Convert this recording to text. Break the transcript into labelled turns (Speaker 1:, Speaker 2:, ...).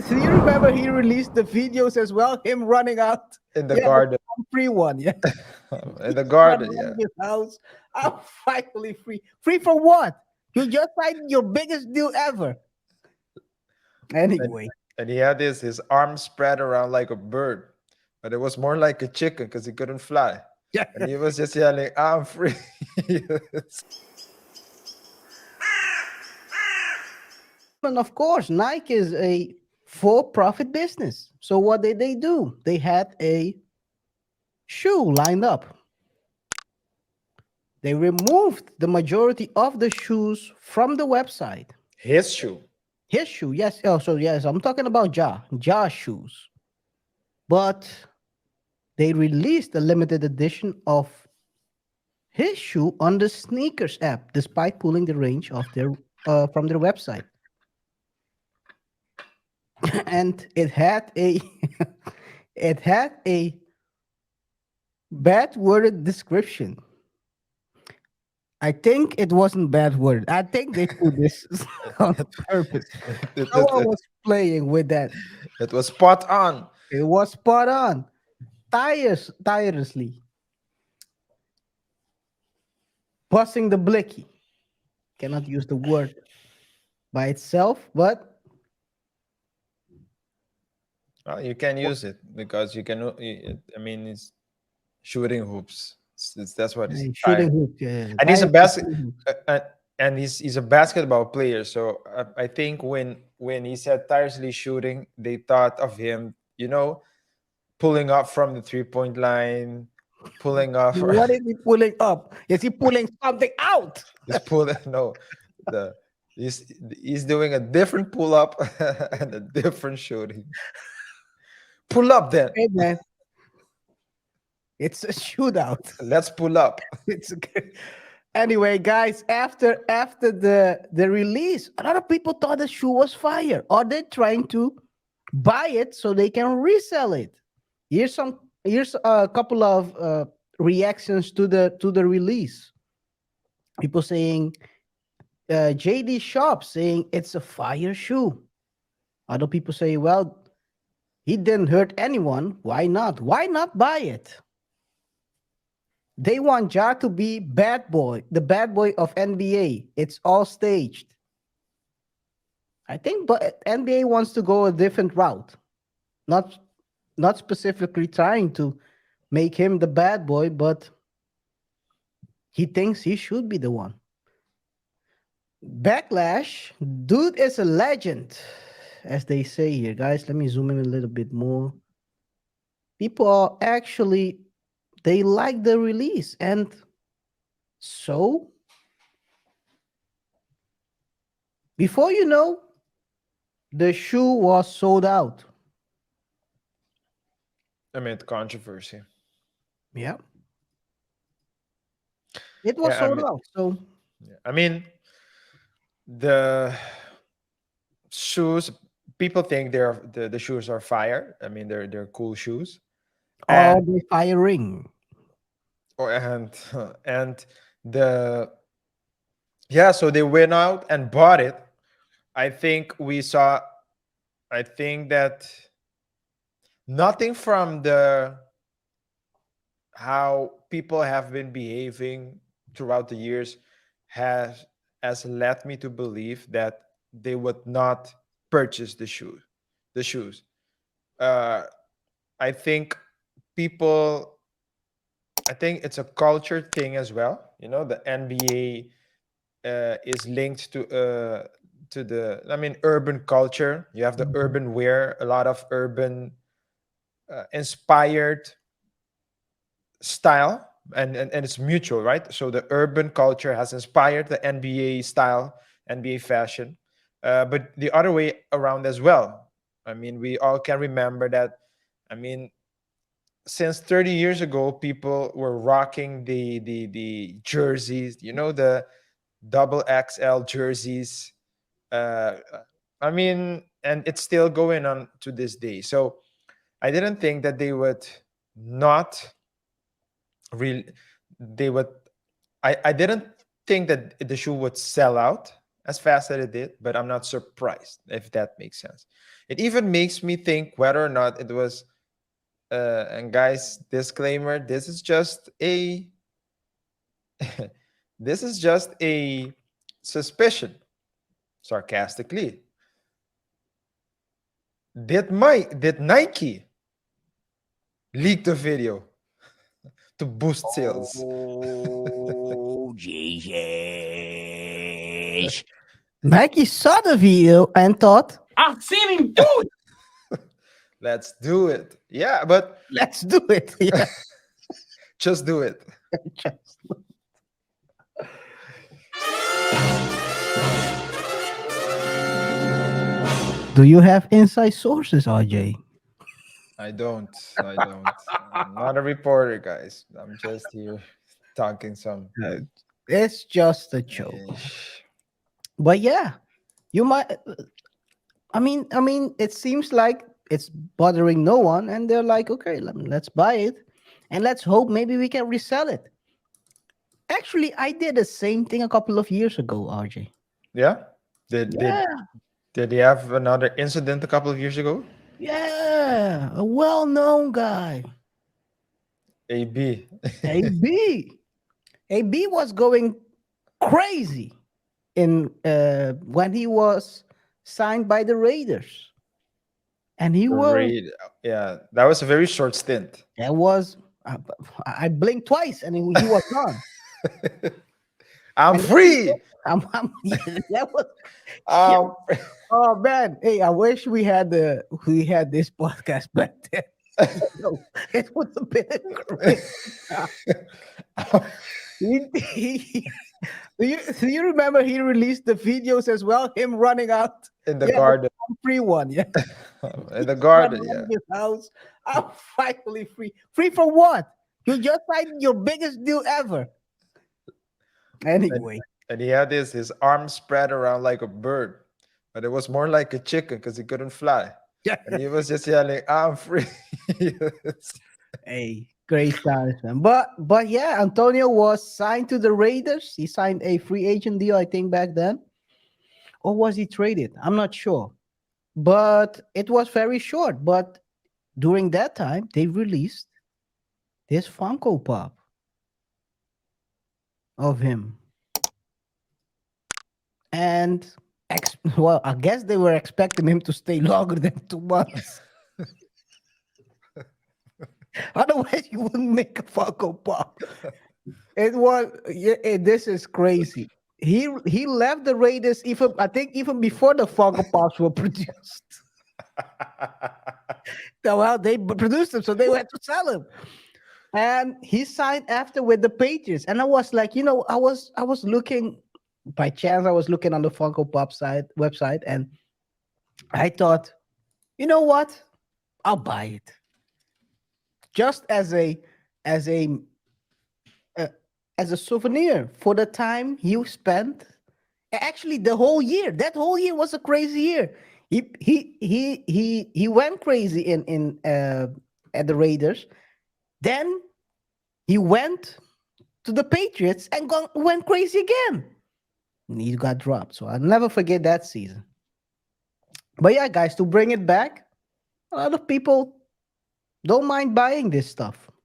Speaker 1: Do you remember he released the videos as well? Him running out.
Speaker 2: in the
Speaker 1: Yeah, the
Speaker 2: garden.
Speaker 1: free one. Yeah,
Speaker 2: In the
Speaker 1: run
Speaker 2: garden,
Speaker 1: around
Speaker 2: yeah.
Speaker 1: his house. I'm finally free. Free for what? You just signed your biggest deal ever.
Speaker 2: And
Speaker 1: Anyway,
Speaker 2: and he had his arms spread around like a bird, but it was more like a chicken because he couldn't fly.
Speaker 1: yeah.
Speaker 2: And he was just yelling, "I'm free!" Yes.
Speaker 1: And of course, Nike is a for-profit business. So what did they do? They had a shoe lined up. They removed the majority of the shoes from the website.
Speaker 2: His shoe.
Speaker 1: His shoe, yes. Oh, so yes, I'm talking about Ja shoes. But they released a limited edition of his shoe on the sneakers app, despite pulling the range of their from their website. And it had a it had a bad worded description. I think it wasn't bad word. I think they put this on purpose.
Speaker 2: It,
Speaker 1: No
Speaker 2: it,
Speaker 1: one
Speaker 2: it,
Speaker 1: was playing with that.
Speaker 2: it was spot on.
Speaker 1: It was spot on. Tirelessly. Busting the blicky. Cannot use the word by itself, but
Speaker 2: You can use it because you can. I mean, it's shooting hoops. That's what it's
Speaker 1: shooting hoops. Yeah,
Speaker 2: and he's a
Speaker 1: tirelessly
Speaker 2: basket
Speaker 1: shooting hoops.
Speaker 2: and he's a basketball player. So I think when he said tirelessly shooting, they thought of him, pulling up from the 3-point line, pulling off.
Speaker 1: What is he pulling up? Is he pulling something out?
Speaker 2: He's pulling no, the he's doing a different pull up and a different shooting. Pull up then.
Speaker 1: Hey man, it's a shootout.
Speaker 2: Let's pull up.
Speaker 1: It's okay. Anyway, guys, after the release, a lot of people thought the shoe was fire, or they're trying to buy it so they can resell it. Here's a couple of reactions to the release. People saying JD Shop saying it's a fire shoe. Other people say, well, he didn't hurt anyone. Why not? Why not buy it? They want Ja to be bad boy, the bad boy of NBA. It's all staged. I think, but NBA wants to go a different route, not not specifically trying to make him the bad boy, but he thinks he should be the one. Backlash, dude is a legend, as they say here, guys. Let me zoom in a little bit more. People are actually they like the release, and so before you know, the shoe was sold out.
Speaker 2: Amid controversy.
Speaker 1: Yeah, it was
Speaker 2: Yeah,
Speaker 1: sold out. So
Speaker 2: I mean the shoes. People think the shoes are fire. I mean they're cool shoes,
Speaker 1: all
Speaker 2: and
Speaker 1: the firing.
Speaker 2: or and the yeah. So they went out and bought it. I think we saw. I think that nothing from the how people have been behaving throughout the years has led me to believe that they would not purchase the shoes. uh I think people I think it's a culture thing as well. The NBA is linked to the, I mean, urban culture. You have the
Speaker 1: Mhm.
Speaker 2: urban wear, a lot of urban inspired style, and it's mutual, right? So the urban culture has inspired the NBA style, NBA fashion, but the other way around as well. I mean, we all can remember that. I mean, since 30 years ago, people were rocking the jerseys, the double XL jerseys. uh I mean, and it's still going on to this day. So I didn't think that they would not real they would I didn't think that the shoe would sell out. as fast as it did, but I'm not surprised, if that makes sense. It even makes me think whether or not it was, and guys, disclaimer, this is just a this is just a suspicion, sarcastically. Did Nike leak the video to boost sales?
Speaker 1: Oh, Jesus. Nike saw the video and thought, I've seen him do it.
Speaker 2: Let's do it. Yeah, but
Speaker 1: Let's do it. Yeah.
Speaker 2: just do it.
Speaker 1: Just- Do you have inside sources, RJ?
Speaker 2: I don't. I don't. I'm not a reporter, guys. I'm just here talking some.
Speaker 1: Uh, It's just a joke.
Speaker 2: Ish.
Speaker 1: But yeah, you might. I mean, it seems like it's bothering no one, and they're like, okay, let's buy it, and let's hope maybe we can resell it. Actually, I did the same thing a couple of years ago, RJ.
Speaker 2: Yeah. Did did
Speaker 1: Yeah,
Speaker 2: did he have another incident a couple of years ago?
Speaker 1: yeah, a well-known guy,
Speaker 2: AB.
Speaker 1: AB. AB was going crazy in when he was signed by the Raiders, and he was
Speaker 2: Raid. Yeah, that was a very short stint.
Speaker 1: that was I I blinked twice, and he was gone.
Speaker 2: I'm
Speaker 1: And then he
Speaker 2: free.
Speaker 1: yeah, that was yeah.
Speaker 2: Um,
Speaker 1: Oh man, hey, I wish we had this podcast back then. No, it would have been great. He, do you remember he released the videos as well? Him running out.
Speaker 2: in the
Speaker 1: Yeah, the
Speaker 2: garden.
Speaker 1: free one. Yeah,
Speaker 2: In the
Speaker 1: run
Speaker 2: garden,
Speaker 1: around
Speaker 2: yeah.
Speaker 1: his house. I'm finally free. Free from what? You just signed your biggest deal ever.
Speaker 2: And,
Speaker 1: Anyway,
Speaker 2: and he had his arms spread around like a bird, but it was more like a chicken because he couldn't fly.
Speaker 1: yeah.
Speaker 2: And he was just yelling, "I'm free." Yes.
Speaker 1: Hey, great times, man. But yeah, Antonio was signed to the Raiders. He signed a free agent deal, I think, back then. Or was he traded? I'm not sure. But it was very short. But during that time, they released this Funko Pop of him. And well, I guess they were expecting him to stay longer than 2 months. Otherwise, you wouldn't make a Funko Pop. It was yeah, this is crazy. He left the Raiders even I think even before the Funko Pops were produced. So, well, they produced them, so they had to sell them. And he signed after with the Patriots. And I was like, I was looking by chance. I was looking on the Funko Pop site website, and I thought, you know what? I'll buy it just as a uh, as a souvenir for the time you spent. Actually, the whole year. That whole year was a crazy year. He went crazy in at the Raiders. Then he went to the Patriots and went crazy again. And he got dropped. So I'll never forget that season. But yeah, guys, to bring it back, a lot of people don't mind buying this stuff.